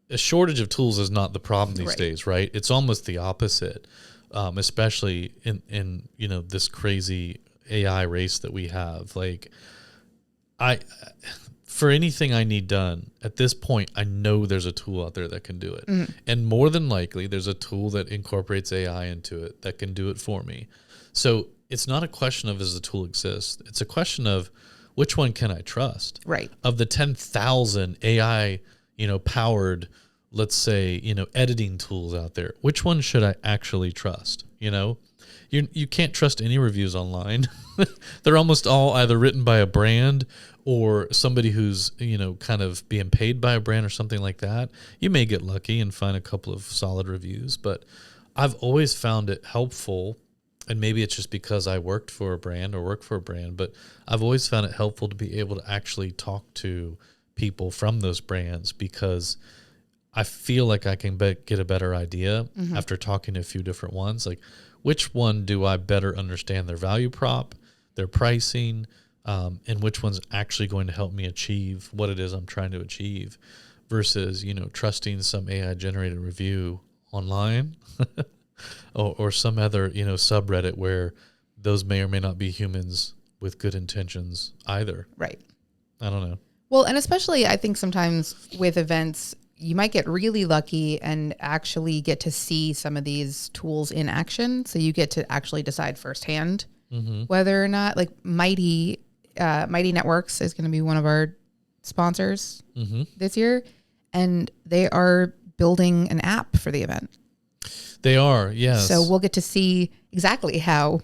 a shortage of tools is not the problem these days, right? It's almost the opposite, especially in you know, this crazy AI race that we have. Like, for anything I need done at this point, I know there's a tool out there that can do it, and more than likely, there's a tool that incorporates AI into it that can do it for me. So it's not a question of does the tool exist? It's a question of which one can I trust? Right. Of the 10,000 AI, you know, powered, let's say, you know, editing tools out there, which one should I actually trust? You know, you can't trust any reviews online. They're almost all either written by a brand or somebody who's, you know, kind of being paid by a brand or something like that. You may get lucky and find a couple of solid reviews, but I've always found it helpful, and maybe it's just because I worked for a brand or work for a brand, but I've always found it helpful to be able to actually talk to people from those brands, because I feel like I can get a better idea after talking to a few different ones. Like, which one do I better understand their value prop, their pricing, and which one's actually going to help me achieve what it is I'm trying to achieve, versus, you know, trusting some AI generated review online or some other, you know, subreddit where those may or may not be humans with good intentions either. Right. I don't know. Well, and especially I think sometimes with events, you might get really lucky and actually get to see some of these tools in action. So you get to actually decide firsthand whether or not, like Mighty Networks is going to be one of our sponsors this year. And they are building an app for the event. They are, yes. So we'll get to see exactly how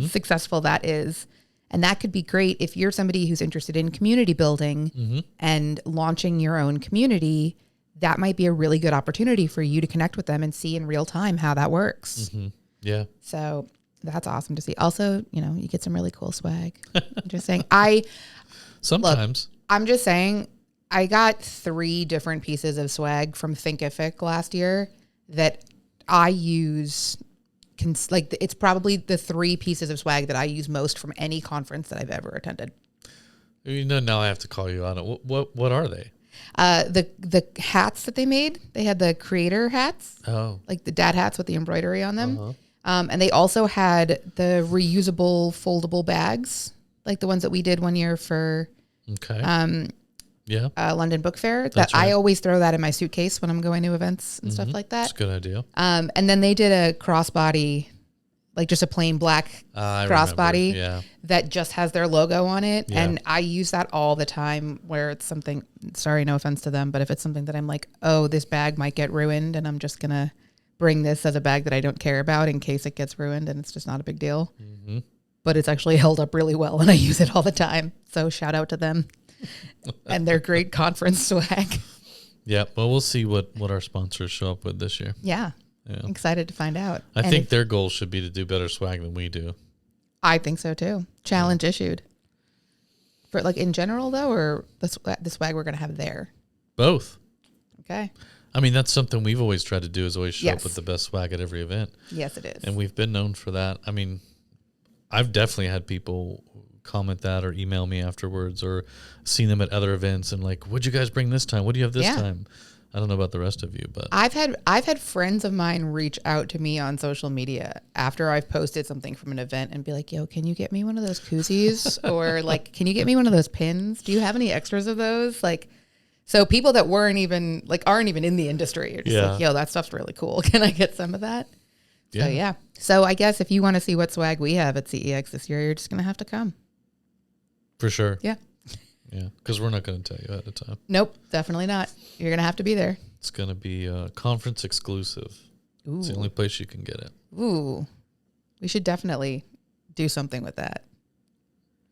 successful that is. And that could be great if you're somebody who's interested in community building and launching your own community. That might be a really good opportunity for you to connect with them and see in real time how that works. Yeah. So that's awesome to see. Also, you know, you get some really cool swag. I'm just saying. Sometimes. Look, I'm just saying, I got 3 different pieces of swag from Thinkific last year that I use. It's probably the 3 pieces of swag that I use most from any conference that I've ever attended. You know, now I have to call you on it. What are they? The hats that they made. They had the creator hats. Oh. Like the dad hats with the embroidery on them. And they also had the reusable foldable bags, like the ones that we did one year for London Book Fair. That's right. I always throw that in my suitcase when I'm going to events and stuff like that. That's a good idea. And then they did a crossbody, like just a plain black crossbody that just has their logo on it. Yeah. And I use that all the time where it's something, sorry, no offense to them, but if it's something that I'm like, oh, this bag might get ruined and I'm just going to bring this as a bag that I don't care about in case it gets ruined and it's just not a big deal. but it's actually held up really well and I use it all the time. So shout out to them and their great conference swag. Yeah, well, we'll see what our sponsors show up with this year. Yeah. Excited to find out. I think their goal should be to do better swag than we do. I think so too. Challenge issued. For like in general though, or the swag we're going to have there? Both. Okay. I mean, that's something we've always tried to do, is always show Yes. up with the best swag at every event. Yes, it is. And we've been known for that. I mean, I've definitely had people comment that or email me afterwards, or seen them at other events and like, what'd you guys bring this time? What do you have this time? I don't know about the rest of you, but I've had friends of mine reach out to me on social media after I've posted something from an event and be like, yo, can you get me one of those koozies? Or like, can you get me one of those pins? Do you have any extras of those? Like, so people that aren't even in the industry are just like, yo, that stuff's really cool. Can I get some of that? Yeah. So yeah. So I guess if you want to see what swag we have at CEX this year, you're just going to have to come. For sure. Yeah. Yeah. Because we're not going to tell you ahead of time. Nope. Definitely not. You're going to have to be there. It's going to be conference exclusive. Ooh. It's the only place you can get it. Ooh. We should definitely do something with that.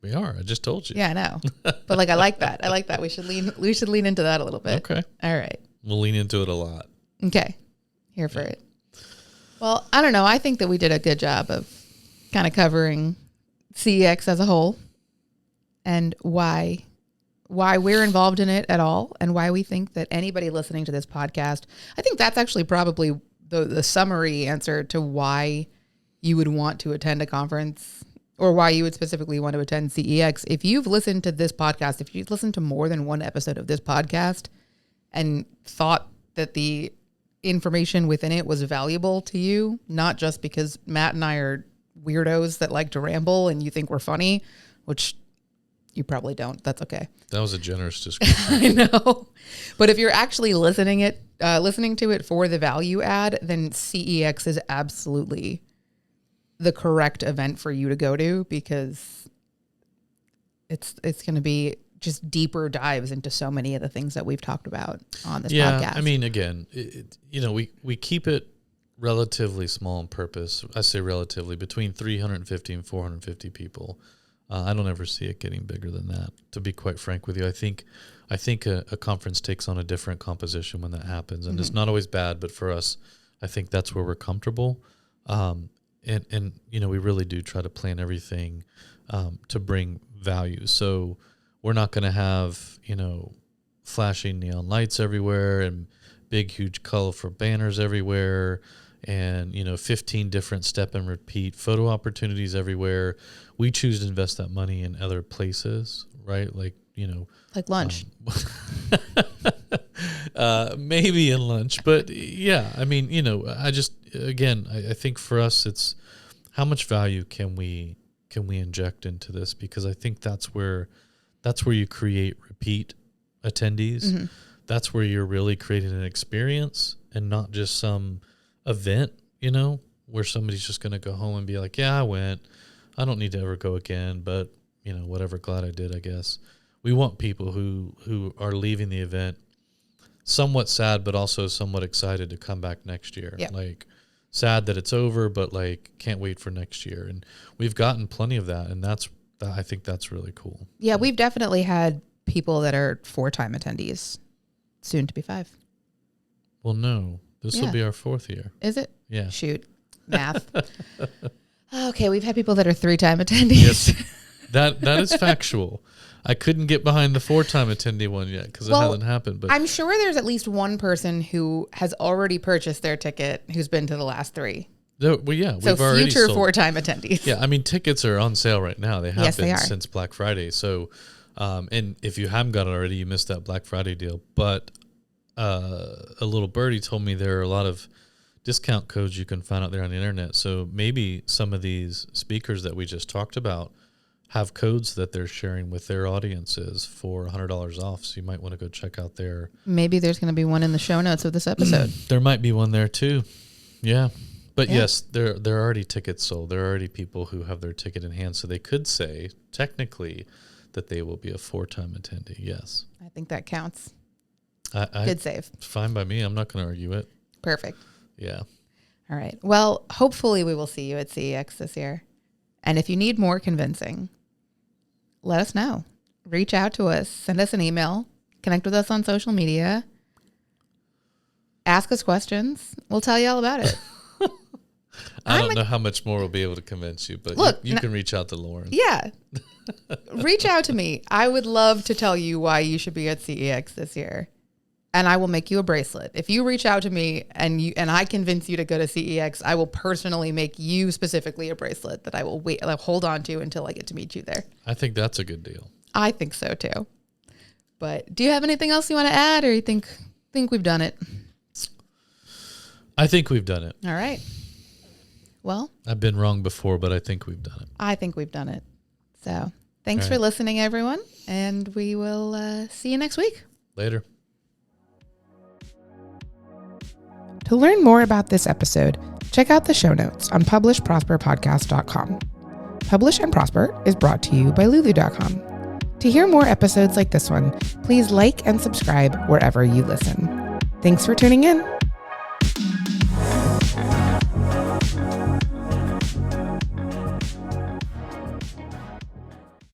We are. I just told you. Yeah, I know. But like, I like that. I like that. We should lean into that a little bit. Okay. All right. We'll lean into it a lot. Okay. Here for it. Well, I don't know. I think that we did a good job of kind of covering CEX as a whole and why we're involved in it at all and why we think that anybody listening to this podcast, I think that's actually probably the summary answer to why you would want to attend a conference or why you would specifically want to attend CEX. If you've listened to this podcast, if you've listened to more than one episode of this podcast and thought that the information within it was valuable to you, not just because Matt and I are weirdos that like to ramble and you think we're funny, which you probably don't. That's okay. That was a generous description. I know. But if you're actually listening to it for the value add, then CEX is absolutely the correct event for you to go to, because it's going to be just deeper dives into so many of the things that we've talked about on this podcast. I mean, again, we keep it relatively small on purpose. I say relatively, between 350 and 450 people. I don't ever see it getting bigger than that, to be quite frank with you. I think a conference takes on a different composition when that happens, and it's not always bad, but for us, I think that's where we're comfortable. And we really do try to plan everything to bring value. So we're not going to have, flashing neon lights everywhere and big, huge, colorful banners everywhere and, 15 different step and repeat photo opportunities everywhere. We choose to invest that money in other places, right? Like lunch. Maybe in lunch, but yeah, I mean, I think for us, it's how much value can we inject into this? Because I think that's where you create repeat attendees. Mm-hmm. That's where you're really creating an experience and not just some event, where somebody's just going to go home and be like, yeah, I went. I don't need to ever go again, but whatever, glad I did, I guess. We want people who are leaving the event somewhat sad, but also somewhat excited to come back next year. Yeah. Like sad that it's over, but like can't wait for next year. And we've gotten plenty of that. And I think that's really cool. Yeah. We've definitely had people that are 4-time attendees, soon to be 5. Well, no, this will be our 4th year. Is it? Yeah. Shoot. Math. Okay. We've had people that are 3-time attendees. Yes. That is factual. I couldn't get behind the 4-time attendee one yet because it hasn't happened. But I'm sure there's at least one person who has already purchased their ticket who's been to the last 3. Well, yeah, so we've already future sold. 4-time attendee's. Yeah, I mean, tickets are on sale right now. They have been they are. since Black Friday. So, and if you haven't got it already, you missed that Black Friday deal. But a little birdie told me there are a lot of discount codes you can find out there on the internet. So maybe some of these speakers that we just talked about have codes that they're sharing with their audiences for $100 off. So you might want to go check out their... Maybe there's going to be one in the show notes of this episode. There might be one there too. Yeah. But yes, there are already tickets sold. There are already people who have their ticket in hand. So they could say technically that they will be a 4-time attendee. Yes. I think that counts. Good save. Fine by me. I'm not going to argue it. Perfect. Yeah. All right. Well, hopefully we will see you at CEX this year. And if you need more convincing, let us know. Reach out to us. Send us an email. Connect with us on social media. Ask us questions. We'll tell you all about it. I don't know how much more we'll be able to convince you, but look, you can reach out to Lauren. Yeah. Reach out to me. I would love to tell you why you should be at CEX this year. And I will make you a bracelet. If you reach out to me and I convince you to go to CEX, I will personally make you specifically a bracelet that I will hold on to until I get to meet you there. I think that's a good deal. I think so too. But do you have anything else you want to add, or you think we've done it? I think we've done it. All right. Well, I've been wrong before, but I think we've done it. I think we've done it. So thanks for listening, everyone. And we will see you next week. Later. To learn more about this episode, check out the show notes on publishprosperpodcast.com. Publish and Prosper is brought to you by Lulu.com. To hear more episodes like this one, please like and subscribe wherever you listen. Thanks for tuning in.